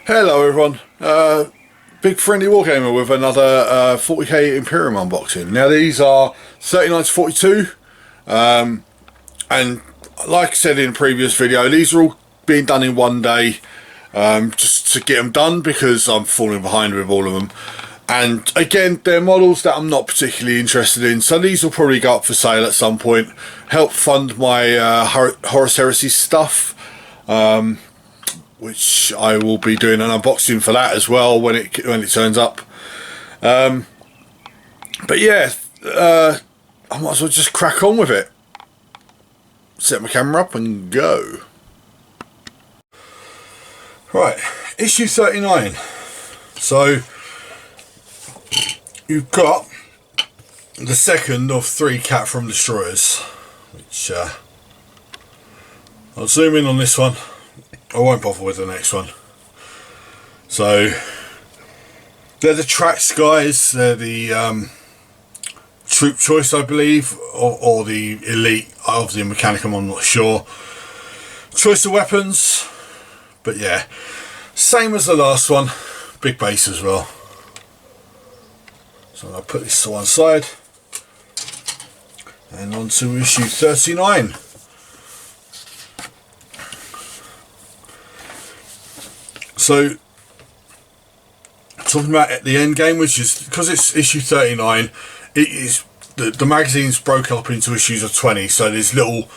Hello everyone, big friendly wargamer with another 40k Imperium unboxing. Now these are 39 to 42, and like I said in a previous video, these are all being done in one day, just to get them done because I'm falling behind with all of them. And again, they're models that I'm not particularly interested in, so these will probably go up for sale at some point, help fund my Horus Heresy stuff. Which I will be doing an unboxing for that as well when it turns up. But yeah, I might as well just crack on with it. Set my camera up and go. Right, issue 39. So you've got the second of 3 Cat from Destroyers, which I'll zoom in on this one. I won't bother with the next one. So they're the tracks guys, they're the troop choice I believe, or the elite of the Mechanicum, I'm not sure. Choice of weapons, but yeah, same as the last one, big base as well. So I'll put this to one side and on to issue 39. So, talking about the end game, which is, because it's issue 39, it is the magazine's broke up into issues of 20. So there's little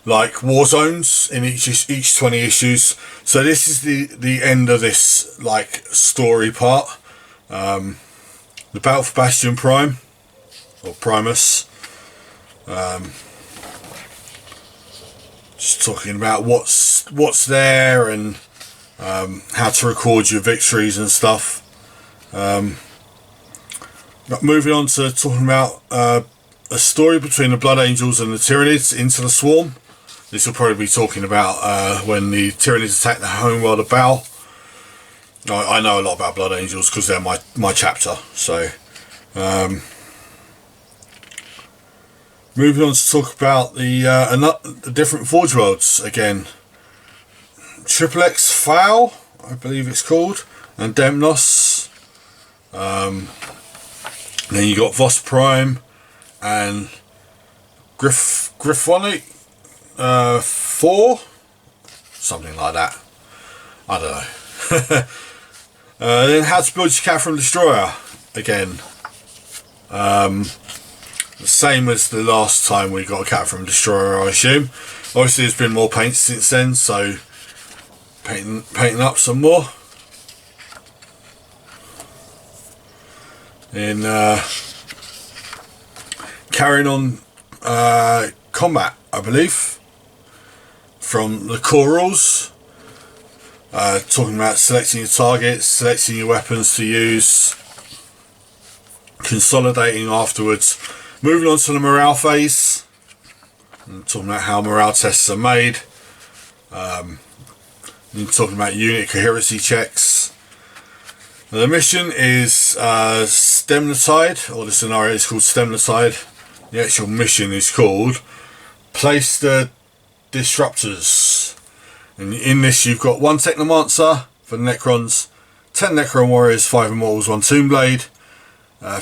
like war zones in each 20 issues. So this is the end of this like story part. The Battle for Bastion Prime or Primus. Just talking about what's there and how to record your victories and stuff. But moving on to talking about a story between the Blood Angels and the Tyranids into the Swarm. This will probably be talking about when the Tyranids attack the homeworld of Baal. I know a lot about Blood Angels because they're my chapter. So moving on to talk about the different Forge Worlds again. Triple X Foul, I believe it's called, and Demnos. Then you got Voss Prime and Griffonic 4, something like that. I don't know. Then How to Build Your Cat from Destroyer again. The same as the last time we got a Cat from Destroyer, I assume. Obviously, there's been more paints since then, so. Painting up some more. And carrying on combat, I believe, from the core rules. Talking about selecting your targets, selecting your weapons to use, consolidating afterwards. Moving on to the morale phase. And talking about how morale tests are made. You're talking about unit coherency checks. Now the mission is Stem the Tide, or the scenario is called Stem the Tide. The actual mission is called Place the Disruptors. And in this you've got 1 Technomancer for the Necrons, 10 Necron Warriors, 5 Immortals, 1 Tombblade.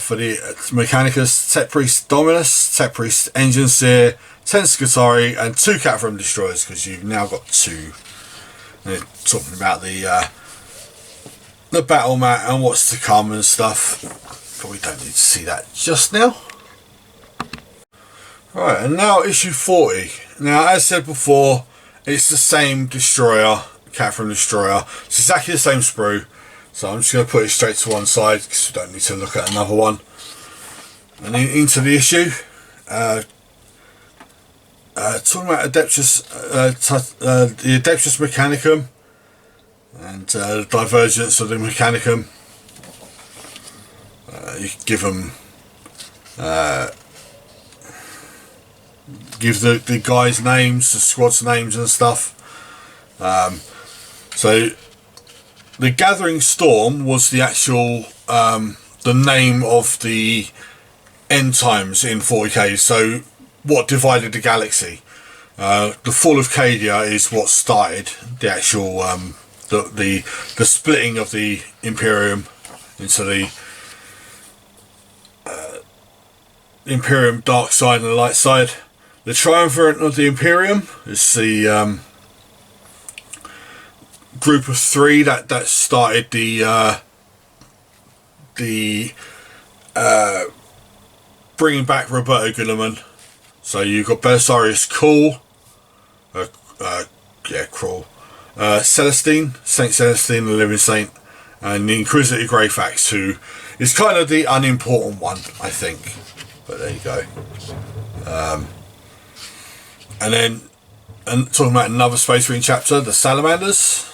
For the Mechanicus, Tech Priest Dominus, Tech Priest Engine Seer, 10 Scutari, and 2 Cat from Destroyers, because you've now got 2. They're talking about the battle mat and what's to come and stuff, but we don't need to see that just now. Right, and now issue 40. Now, as said before, it's the same Destroyer, Cat from Destroyer. It's exactly the same sprue, so I'm just going to put it straight to one side because we don't need to look at another one. And into the issue. Talking about Adeptus, the Adeptus Mechanicum and the divergence of the Mechanicum. You give them, give the guys' names, the squad's names and stuff. So the Gathering Storm was the actual the name of the end times in 40k. So what divided the galaxy. The fall of Cadia is what started the actual the splitting of the Imperium into the Imperium dark side and the light side. The triumvirate of the Imperium is the group of three that started the bringing back Roberto Guillermin. So you've got Belisarius Cawl, Celestine, Saint Celestine, the Living Saint, and the Inquisitor Greyfax, who is kind of the unimportant one, I think. But there you go. And talking about another Space Marine chapter, the Salamanders.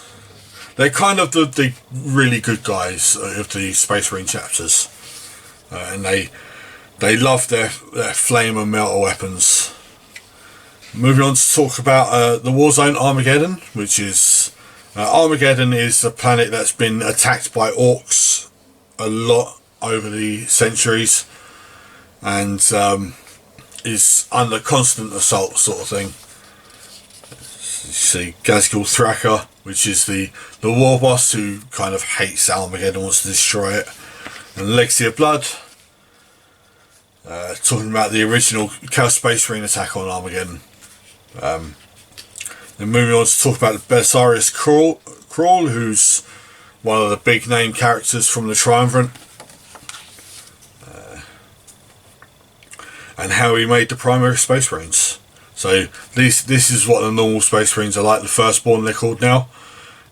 They're kind of the really good guys of the Space Marine chapters, and they love their flame and melter weapons. Moving on to talk about the Warzone Armageddon, which is Armageddon is a planet that's been attacked by orcs a lot over the centuries, and is under constant assault, sort of thing. You see Gazgul Thraka, which is the war boss who kind of hates Armageddon, wants to destroy it, and Legacy of Blood. Talking about the original Chaos Space Marine attack on Armageddon. Then moving on to talk about the Belisarius Cawl, who's one of the big name characters from the Triumvirate, and how he made the primary Space Marines. So this is what the normal Space Marines are like, the Firstborn they're called now,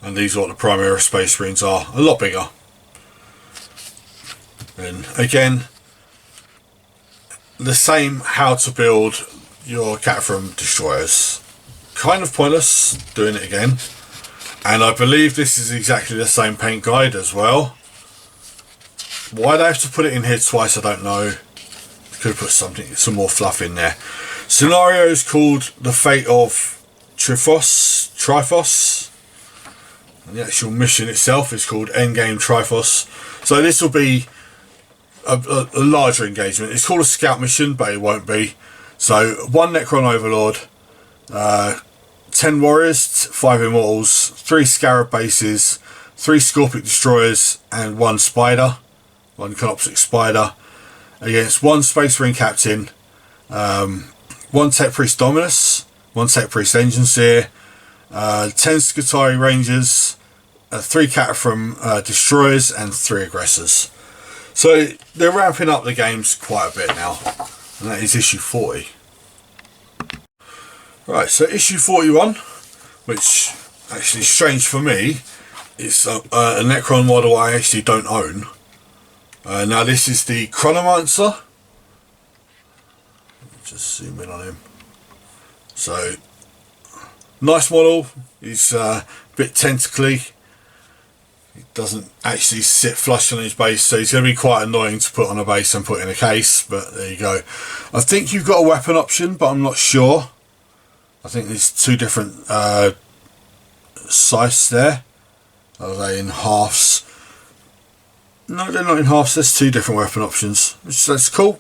and these are what the primary Space Marines are, a lot bigger. And again, the same how to build your Cataphragm destroyers. Kind of pointless doing it again. And I believe this is exactly the same paint guide as well. Why they have to put it in here twice, I don't know. Could have put some more fluff in there. Scenario is called The Fate of Triphos. And the actual mission itself is called Endgame Triphos. So this will be a larger engagement. It's called a scout mission, but it won't be. So 1 Necron Overlord, 10 Warriors, 5 Immortals, 3 Scarab Bases, 3 Scorpic Destroyers, and 1 Spider, 1 Canoptic Spider, against 1 Space Marine Captain, 1 Tech Priest Dominus, 1 Tech Priest Engine Seer, 10 Skitarii Rangers, 3 Cataphragm Destroyers, and 3 Aggressors. So they're ramping up the games quite a bit now, and that is issue 40. Right, so issue 41, which actually is strange for me, it's a Necron model I actually don't own. Now this is the Chronomancer. Just zoom in on him. So, nice model. He's a bit tentacly. He doesn't actually sit flush on his base, so he's going to be quite annoying to put on a base and put in a case, but there you go. I think you've got a weapon option, but I'm not sure. I think there's 2 different scythes there. Are they in halves? No, they're not in halves. There's 2 different weapon options, which that's cool.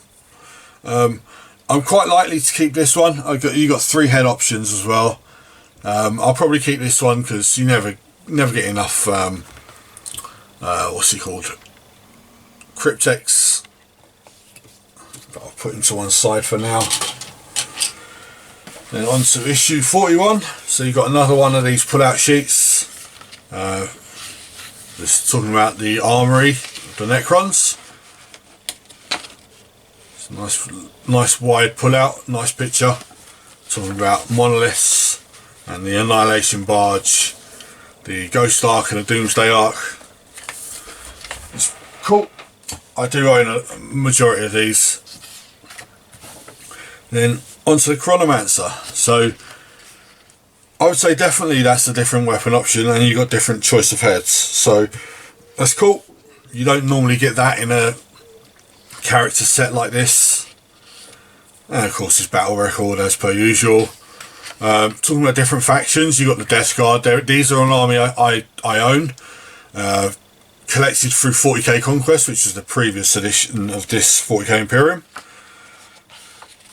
I'm quite likely to keep this one. You got 3 head options as well. I'll probably keep this one because you never get enough. What's he called? Cryptex. But I'll put him to one side for now. Then on to issue 41. So you've got another one of these pull-out sheets. This is talking about the armory, the Necrons. It's a nice wide pull-out, nice picture. Talking about monoliths and the Annihilation Barge, the Ghost Ark and the Doomsday Ark. It's cool. I do own a majority of these. Then onto the Chronomancer. So I would say definitely that's a different weapon option, and you've got different choice of heads. So that's cool. You don't normally get that in a character set like this. And of course his battle record as per usual. Talking about different factions, you've got the Death Guard. These are an army I own. Collected through 40k Conquest, which is the previous edition of this 40k Imperium.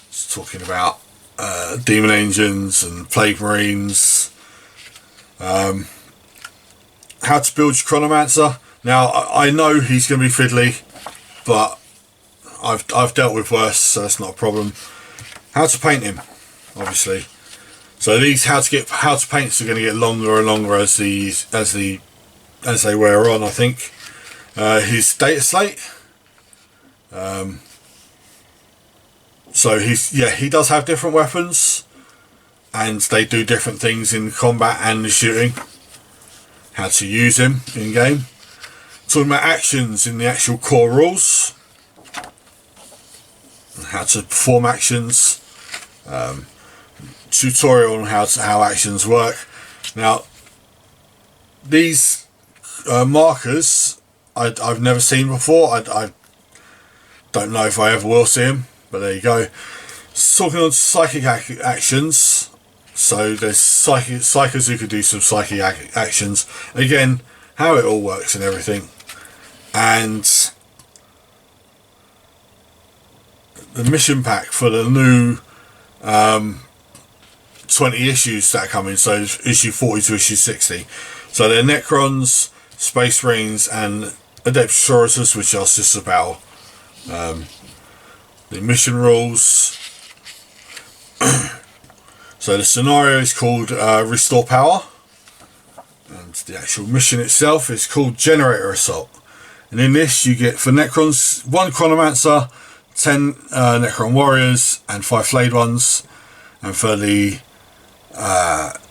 It's talking about Demon Engines and Plague Marines. how to build your Chronomancer. Now I know he's going to be fiddly, but I've dealt with worse, so that's not a problem. How to paint him, obviously. So these how to paints are going to get longer and longer as they wear on. I think his data slate. So he does have different weapons, and they do different things in combat and the shooting. How to use him in game. Talking about actions in the actual core rules. How to perform actions. Tutorial on how actions work. Now, these markers I've never seen before. I don't know if I ever will see them, but there you go. Talking on psychic actions. So there's psychers who could do some psychic actions. Again, how it all works and everything. And the mission pack for the new 20 issues that are coming. So issue 40 to issue 60. So they're Necrons, Space Marines, and Adeptus, which are Sisters of Battle. The mission rules. So the scenario is called Restore Power, and the actual mission itself is called Generator Assault. And in this you get, for Necrons, 1 Chronomancer, 10 Necron Warriors, and 5 Flayed Ones. And for the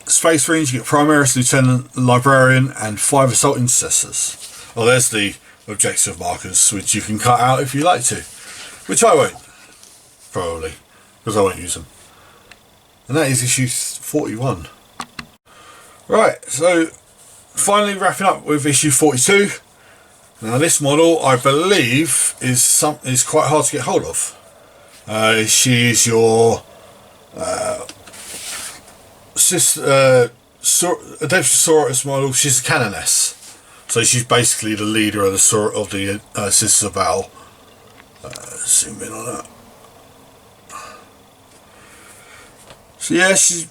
Space Marines you get Primaris, Lieutenant, Librarian, and 5 Assault Intercessors. Well, there's the objective markers, which you can cut out if you like to, which I won't, probably, because I won't use them. And that is issue 41. Right, so finally wrapping up with issue 42. Now this model, I believe, is quite hard to get hold of. She is your Adeptus model. She's a Canoness, so she's basically the leader of the Sisters of Battle. Zoom in on that. So yeah, she's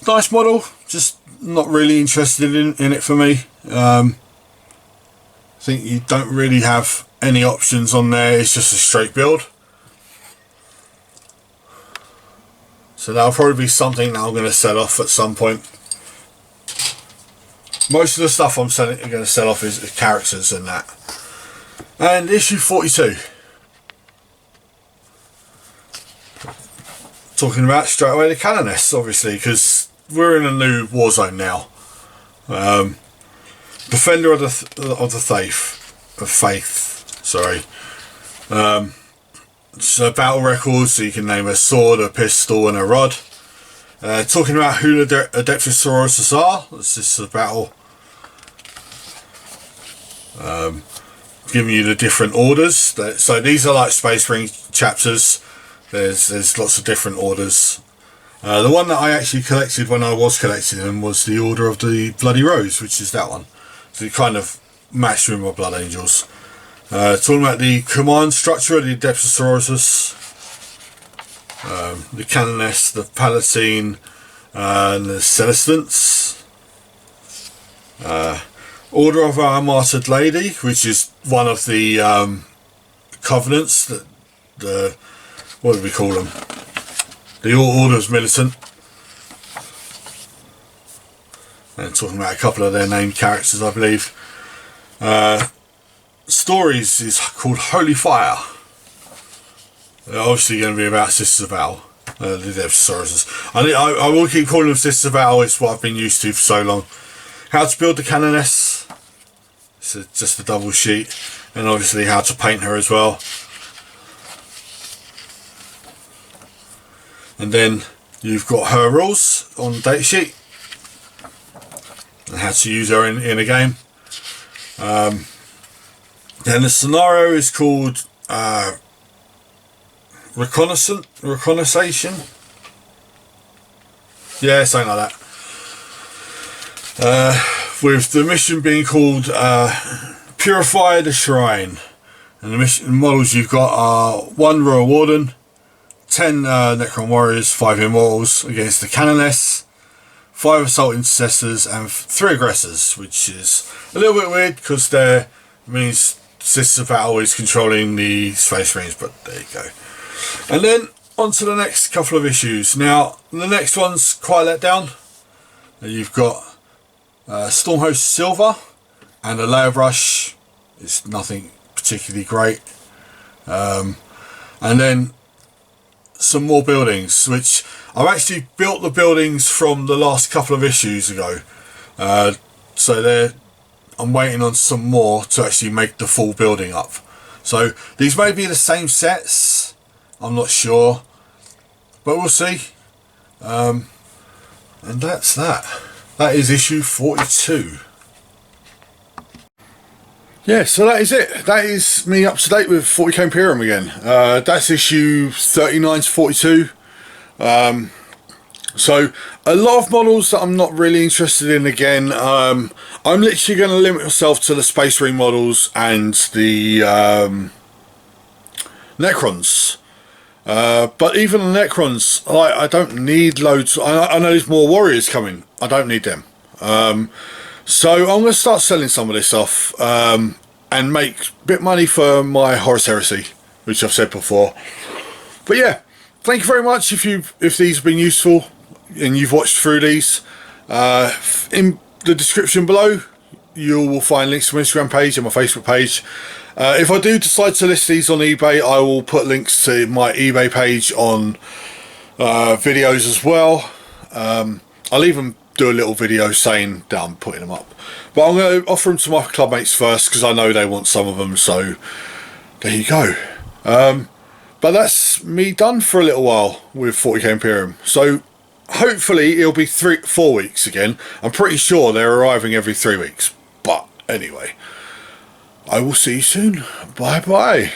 a nice model, just not really interested in it for me. I think you don't really have any options on there, it's just a straight build. So that'll probably be something that I'm going to sell off at some point. Most of the stuff I'm going to sell off is characters and that. And issue 42. Talking about straight away the Canoness, obviously, because we're in a new war zone now. Defender of the faith. Sorry. So battle records, so you can name a sword, a pistol, and a rod. Talking about who the Adeptus are. This is the battle. Giving you the different orders. So these are like Space Marine chapters. There's lots of different orders. The one that I actually collected when I was collecting them was the Order of the Bloody Rose, which is that one. So it kind of matched with my Blood Angels. Talking about the command structure of the Adeptus, the Canoness, the Palatine, and the Celestants. Order of our Martyred Lady, which is one of the covenants that what do we call them? The Orders Militant. And talking about a couple of their named characters, I believe. Stories is called Holy Fire. They're obviously going to be about Sisters of Battle. I will keep calling them Sisters of Battle, it's what I've been used to for so long. How to build the Canoness. It's just a double sheet. And obviously how to paint her as well. And then you've got her rules on the data sheet. And how to use her in a game. Then the scenario is called Reconnaissance. Yeah, something like that. With the mission being called Purify the Shrine. And the mission models you've got are 1 Royal Warden, 10 Necron Warriors, 5 Immortals against the Canoness, 5 assault intercessors, and 3 aggressors, which is a little bit weird because they're means Sisters of Battle is controlling the Space Marines, but there you go. And then on to the next couple of issues. Now the next one's quite let down. You've got Stormhost Silver and a Layer Brush. It's nothing particularly great. And then some more buildings, which I've actually built the buildings from the last couple of issues ago. So I'm waiting on some more to actually make the full building up. So these may be the same sets, I'm not sure, but we'll see. And that's that. That is issue 42. Yeah, so that is it. That is me up to date with 40k Imperium again. That's issue 39 to 42. So a lot of models that I'm not really interested in again. I'm literally going to limit myself to the Space Marine models and the Necrons. But even the Necrons, I don't need loads. I know there's more warriors coming. I don't need them. So I'm going to start selling some of this off and make a bit of money for my Horus Heresy, which I've said before. But yeah, thank you very much if these have been useful and you've watched through these. In the description below you will find links to my Instagram page and my Facebook page. If I do decide to list these on eBay, I will put links to my eBay page on videos as well. I'll even do a little video saying that I'm putting them up, but I'm going to offer them to my club mates first because I know they want some of them, so there you go. But that's me done for a little while with 40k Imperium, so hopefully it'll be 4 weeks again. I'm pretty sure they're arriving every 3 weeks, but anyway, I will see you soon. Bye bye.